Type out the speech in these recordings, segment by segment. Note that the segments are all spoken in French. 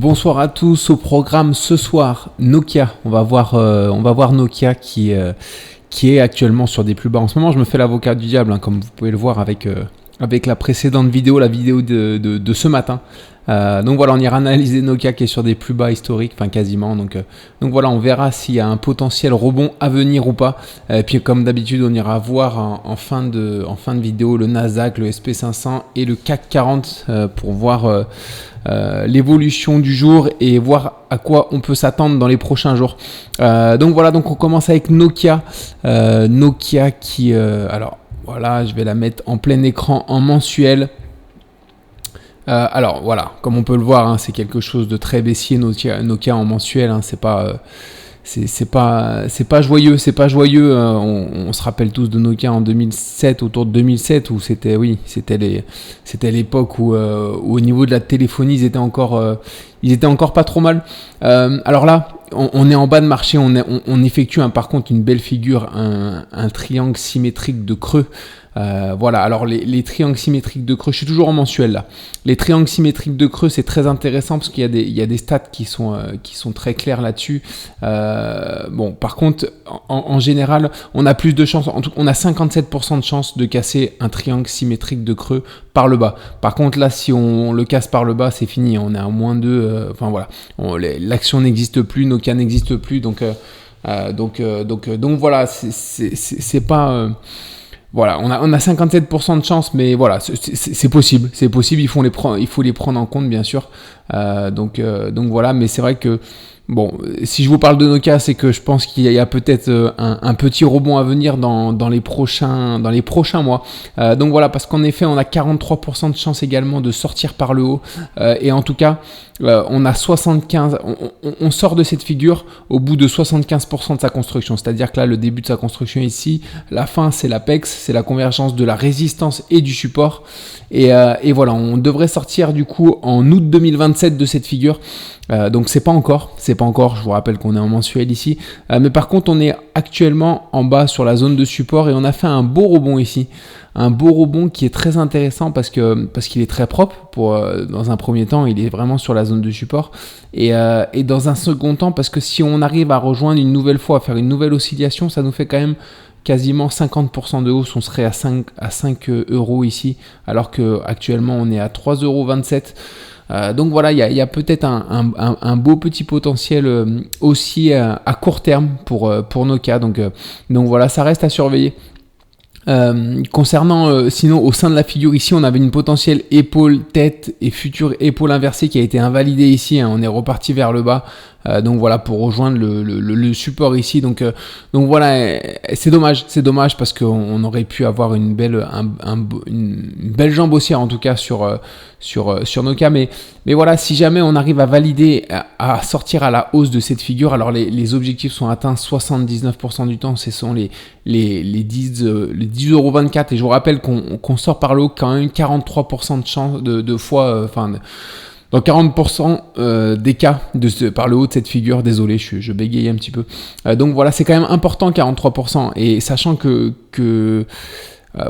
Bonsoir à tous. Au programme ce soir, Nokia. On va voir Nokia qui est actuellement sur des plus bas. En ce moment, je me fais l'avocat du diable, comme vous pouvez le voir avec la précédente vidéo, la vidéo de ce matin. Donc voilà, on ira analyser Nokia qui est sur des plus bas historiques, enfin quasiment. Donc voilà, on verra s'il y a un potentiel rebond à venir ou pas. Et puis comme d'habitude, on ira voir en fin de vidéo le Nasdaq, le SP500 et le CAC 40 pour voir l'évolution du jour et voir à quoi on peut s'attendre dans les prochains jours. Donc voilà, donc on commence avec Nokia. Nokia qui... alors voilà, je vais la mettre en plein écran en mensuel. Alors voilà, comme on peut le voir, c'est quelque chose de très baissier Nokia en mensuel. C'est pas joyeux, on se rappelle tous de Nokia en 2007, autour de 2007, où c'était l'époque où au niveau de la téléphonie, ils étaient encore pas trop mal. Alors là, on est en bas de marché, on effectue par contre une belle figure, un triangle symétrique de creux. Voilà, alors les triangles symétriques de creux, je suis toujours en mensuel là. Les triangles symétriques de creux, c'est très intéressant parce qu'il y a des stats qui sont très clairs là-dessus. Bon, par contre, en général, on a plus de chances, on a 57% de chances de casser un triangle symétrique de creux par le bas. Par contre, là, si on le casse par le bas, c'est fini, on est à moins 2, enfin voilà, l'action n'existe plus, Nokia n'existe plus, donc voilà, c'est pas... Voilà, on a 57% de chance, mais voilà, c'est possible, il faut les prendre en compte, bien sûr. Donc voilà, mais c'est vrai que, bon, si je vous parle de Nokia, c'est que je pense qu'il y a peut-être un petit rebond à venir dans les prochains mois. Donc voilà, parce qu'en effet, on a 43% de chance également de sortir par le haut. Et en tout cas, on a 75, on sort de cette figure au bout de 75% de sa construction. C'est-à-dire que là, le début de sa construction ici, la fin, c'est l'apex, c'est la convergence de la résistance et du support. Et voilà, on devrait sortir du coup en août 2027 de cette figure. Donc c'est pas encore, je vous rappelle qu'on est en mensuel ici, mais par contre on est actuellement en bas sur la zone de support et on a fait un beau rebond ici, un beau rebond qui est très intéressant parce qu'il est très propre. Dans un premier temps, il est vraiment sur la zone de support et dans un second temps, parce que si on arrive à rejoindre une nouvelle fois, à faire une nouvelle oscillation, ça nous fait quand même quasiment 50% de hausse. On serait à 5 euros ici, alors que actuellement on est à 3,27 €. Donc voilà, il y a peut-être un beau petit potentiel aussi à court terme pour Nokia. Donc voilà, ça reste à surveiller. Concernant sinon au sein de la figure ici, on avait une potentielle épaule tête et future épaule inversée qui a été invalidée ici. On est reparti vers le bas. Donc voilà, pour rejoindre le support ici. Donc voilà, c'est dommage parce qu'on aurait pu avoir une belle jambe haussière en tout cas sur Nokia. Mais voilà, si jamais on arrive à valider, à sortir à la hausse de cette figure, alors les objectifs sont atteints 79% du temps. Ce sont les 10,24 €. Et je vous rappelle qu'on sort par le haut quand même 43% de chance de fois, dans 40% des cas par le haut de cette figure. Désolé, je bégaye un petit peu. Donc voilà, c'est quand même important 43%. Et sachant que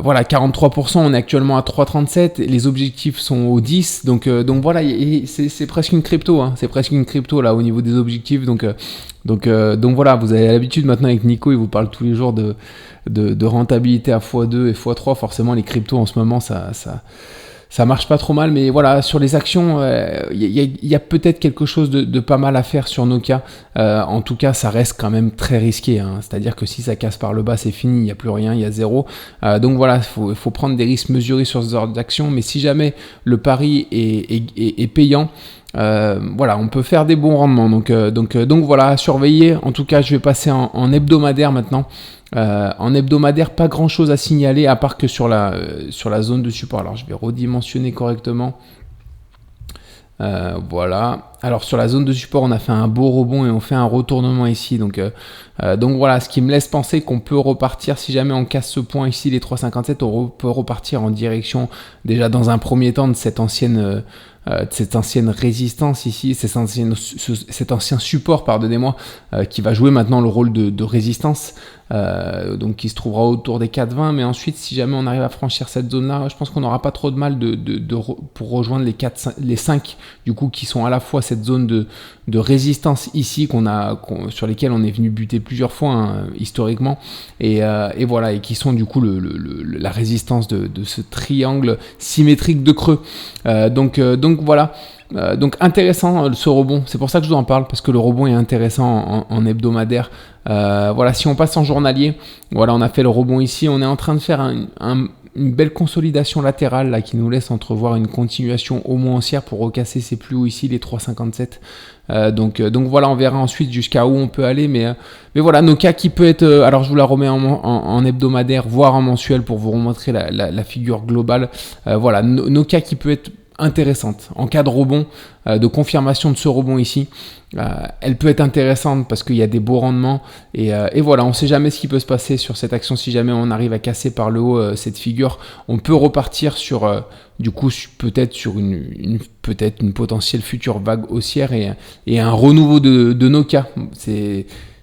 voilà, 43%, on est actuellement à 3,37, les objectifs sont au 10, donc voilà, c'est presque une crypto, c'est presque une crypto là au niveau des objectifs, donc voilà, vous avez l'habitude maintenant avec Nico, il vous parle tous les jours de rentabilité à x2 et x3, forcément les cryptos en ce moment ça marche pas trop mal, mais voilà, sur les actions, il y a peut-être quelque chose de pas mal à faire sur Nokia. En tout cas, ça reste quand même très risqué. C'est-à-dire que si ça casse par le bas, c'est fini, il n'y a plus rien, il y a zéro. Donc voilà, il faut prendre des risques mesurés sur ce genre d'actions. Mais si jamais le pari est payant, voilà, on peut faire des bons rendements. Donc voilà, à surveiller. En tout cas, je vais passer en hebdomadaire maintenant. En hebdomadaire, pas grand chose à signaler à part que sur la zone de support. Alors je vais redimensionner correctement. Voilà. Alors sur la zone de support, on a fait un beau rebond et on fait un retournement ici. Donc voilà, ce qui me laisse penser qu'on peut repartir, si jamais on casse ce point ici, les 3,57, on peut repartir en direction déjà dans un premier temps de cette ancienne cette ancienne résistance ici, cet ancien support, pardonnez-moi, qui va jouer maintenant le rôle de résistance. Donc qui se trouvera autour des 4,20, mais ensuite si jamais on arrive à franchir cette zone là, je pense qu'on n'aura pas trop de mal pour rejoindre les 5 du coup, qui sont à la fois cette zone de résistance ici sur lesquelles on est venu buter plusieurs fois, hein, historiquement, et voilà, et qui sont du coup la résistance de ce triangle symétrique de creux. Donc voilà. Donc intéressant ce rebond, c'est pour ça que je vous en parle, parce que le rebond est intéressant en hebdomadaire. Voilà, si on passe en journalier, voilà, on a fait le rebond ici, on est en train de faire une belle consolidation latérale là, qui nous laisse entrevoir une continuation au moins haussière pour recasser ces plus hauts ici, les 3,57. Donc voilà, on verra ensuite jusqu'à où on peut aller, mais voilà, Nokia qui peut être, alors je vous la remets en hebdomadaire, voire en mensuel pour vous remontrer la figure globale. Voilà, Nokia qui peut être intéressante en cas de rebond, de confirmation de ce rebond ici. Elle peut être intéressante parce qu'il y a des beaux rendements et voilà, on ne sait jamais ce qui peut se passer sur cette action. Si jamais on arrive à casser par le haut cette figure, on peut repartir sur du coup peut-être sur une potentielle future vague haussière et un renouveau de Nokia.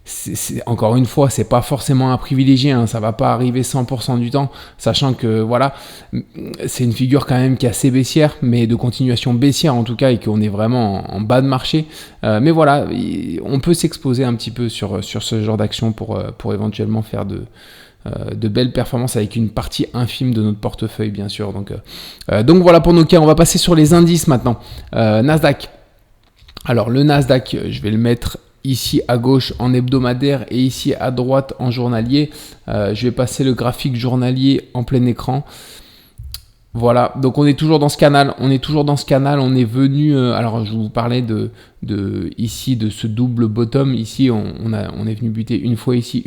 C'est encore une fois, c'est pas forcément à privilégier, hein, ça va pas arriver 100% du temps, sachant que voilà, c'est une figure quand même qui est assez baissière, mais de continuation baissière en tout cas, et qu'on est vraiment en bas de marché. Mais voilà, on peut s'exposer un petit peu sur ce genre d'action pour éventuellement faire de belles performances avec une partie infime de notre portefeuille, bien sûr. Donc voilà pour Nokia. On va passer sur les indices maintenant. Nasdaq. Alors le Nasdaq, je vais le mettre ici à gauche en hebdomadaire et ici à droite en journalier. Je vais passer le graphique journalier en plein écran. Voilà, donc on est toujours dans ce canal, on est venu, alors je vous parlais de ici, de ce double bottom, ici on est venu buter une fois ici,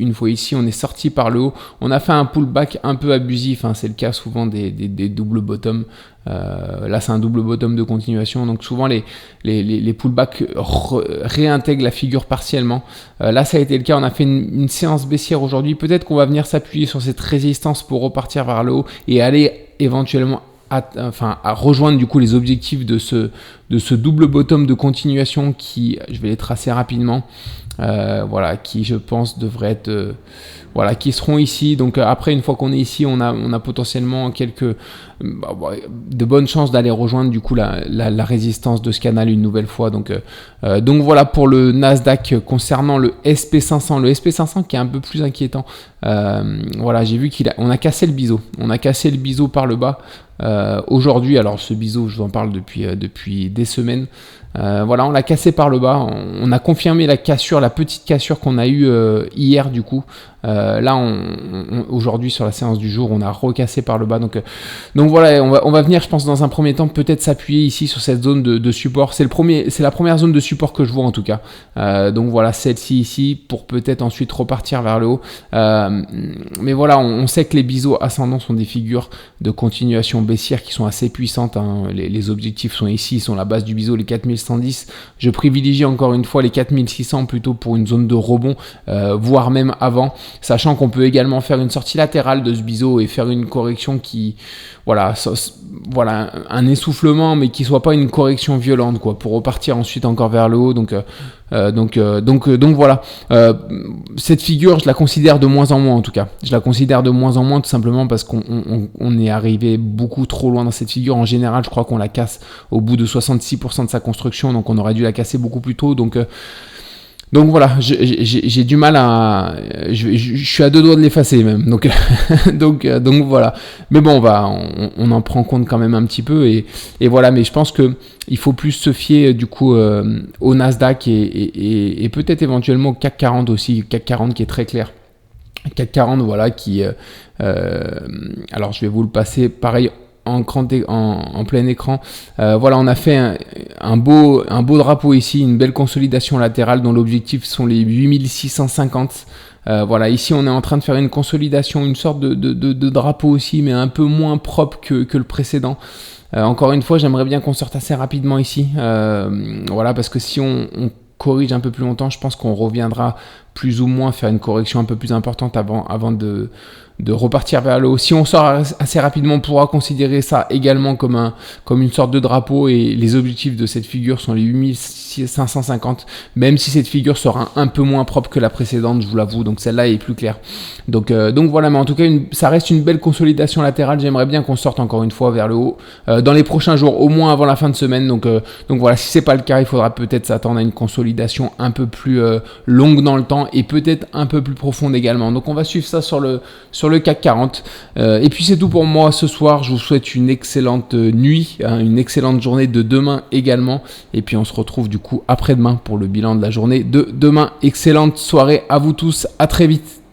on est sorti par le haut, on a fait un pullback un peu abusif, hein, c'est le cas souvent des doubles bottoms, là c'est un double bottom de continuation, donc souvent les pullbacks réintègrent la figure partiellement, là ça a été le cas, on a fait une séance baissière aujourd'hui, peut-être qu'on va venir s'appuyer sur cette résistance pour repartir vers le haut et aller éventuellement à rejoindre du coup les objectifs de ce double bottom de continuation qui, je vais les tracer rapidement, voilà, qui je pense devraient être qui seront ici. Donc après, une fois qu'on est ici, on a potentiellement de bonnes chances d'aller rejoindre du coup la résistance de ce canal une nouvelle fois. Donc voilà pour le Nasdaq. Concernant le SP500 qui est un peu plus inquiétant, voilà, j'ai vu qu'on a cassé le biseau par le bas aujourd'hui. Alors ce biseau, je vous en parle depuis des semaines. Voilà, on l'a cassé par le bas, on a confirmé la petite cassure qu'on a eue hier du coup. Là, aujourd'hui sur la séance du jour, on a recassé par le bas. Donc voilà, on va venir, je pense, dans un premier temps, peut-être s'appuyer ici sur cette zone de support. C'est la première zone de support que je vois en tout cas. Donc voilà, celle-ci ici, pour peut-être ensuite repartir vers le haut. Mais voilà, on sait que les biseaux ascendants sont des figures de continuation baissière qui sont assez puissantes, hein. Les objectifs sont ici, sont la base du biseau, les 4110. Je privilégie encore une fois les 4600 plutôt pour une zone de rebond, voire même avant, sachant qu'on peut également faire une sortie latérale de ce biseau et faire une correction qui, voilà, un essoufflement, mais qui soit pas une correction violente, quoi, pour repartir ensuite encore vers le haut. Donc voilà, cette figure, je la considère de moins en moins en tout cas. Je la considère de moins en moins tout simplement parce qu'on est arrivé beaucoup trop loin dans cette figure. En général, je crois qu'on la casse au bout de 66% de sa construction, donc on aurait dû la casser beaucoup plus tôt. Donc voilà, j'ai du mal à... Je suis à deux doigts de l'effacer même. Donc voilà. Mais bon, on en prend compte quand même un petit peu. Et voilà, mais je pense qu'il faut plus se fier du coup au Nasdaq et peut-être éventuellement au CAC 40 aussi. CAC 40 qui est très clair. CAC 40, voilà, qui... alors je vais vous le passer pareil en plein écran. Voilà, on a fait un beau drapeau ici, une belle consolidation latérale dont l'objectif sont les 8650. Voilà, ici on est en train de faire une consolidation, une sorte de drapeau aussi, mais un peu moins propre que le précédent. Encore une fois, j'aimerais bien qu'on sorte assez rapidement ici. Voilà, parce que si on corrige un peu plus longtemps, je pense qu'on reviendra plus ou moins faire une correction un peu plus importante avant de repartir vers le haut. Si on sort assez rapidement, on pourra considérer ça également comme une sorte de drapeau, et les objectifs de cette figure sont les 8550, même si cette figure sera un peu moins propre que la précédente, je vous l'avoue, donc celle-là est plus claire. Donc voilà, mais en tout cas, ça reste une belle consolidation latérale. J'aimerais bien qu'on sorte encore une fois vers le haut dans les prochains jours, au moins avant la fin de semaine. Donc voilà, si c'est pas le cas, il faudra peut-être s'attendre à une consolidation un peu plus longue dans le temps, et peut-être un peu plus profonde également. Donc on va suivre ça sur le CAC 40. Et puis c'est tout pour moi ce soir. Je vous souhaite une excellente nuit, une excellente journée de demain également. Et puis on se retrouve du coup après-demain pour le bilan de la journée de demain. Excellente soirée à vous tous. À très vite.